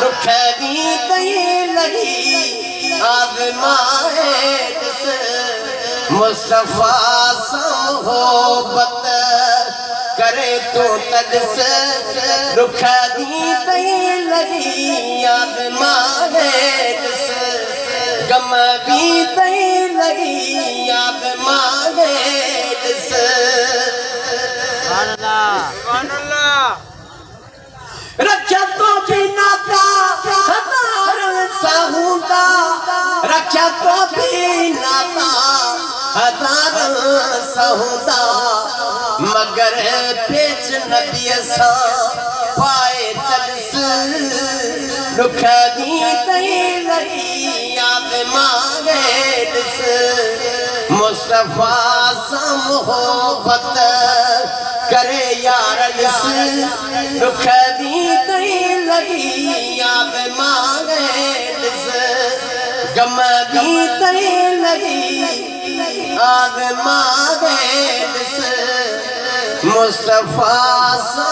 रुख दी तई लगी आज़माए दिस मुस्तफा सा मोहब्बत करे तो तदस रुख दी तई लगी आज़माए दिस गम भी तई लगी आज़माए दिस रक्षा तो बिना हजार सहूदा रक्षा तो बिना हजार सहूदा मगर पेच नबी सा पाए तदस रुख दी तई लगी आज़माए दिस मुस्तफा सा मोहब्बत करे यार दिस रुख दी तई लगी आज़माए दिस गम दी तई लगी आज़माए दिस मुस्तफा सा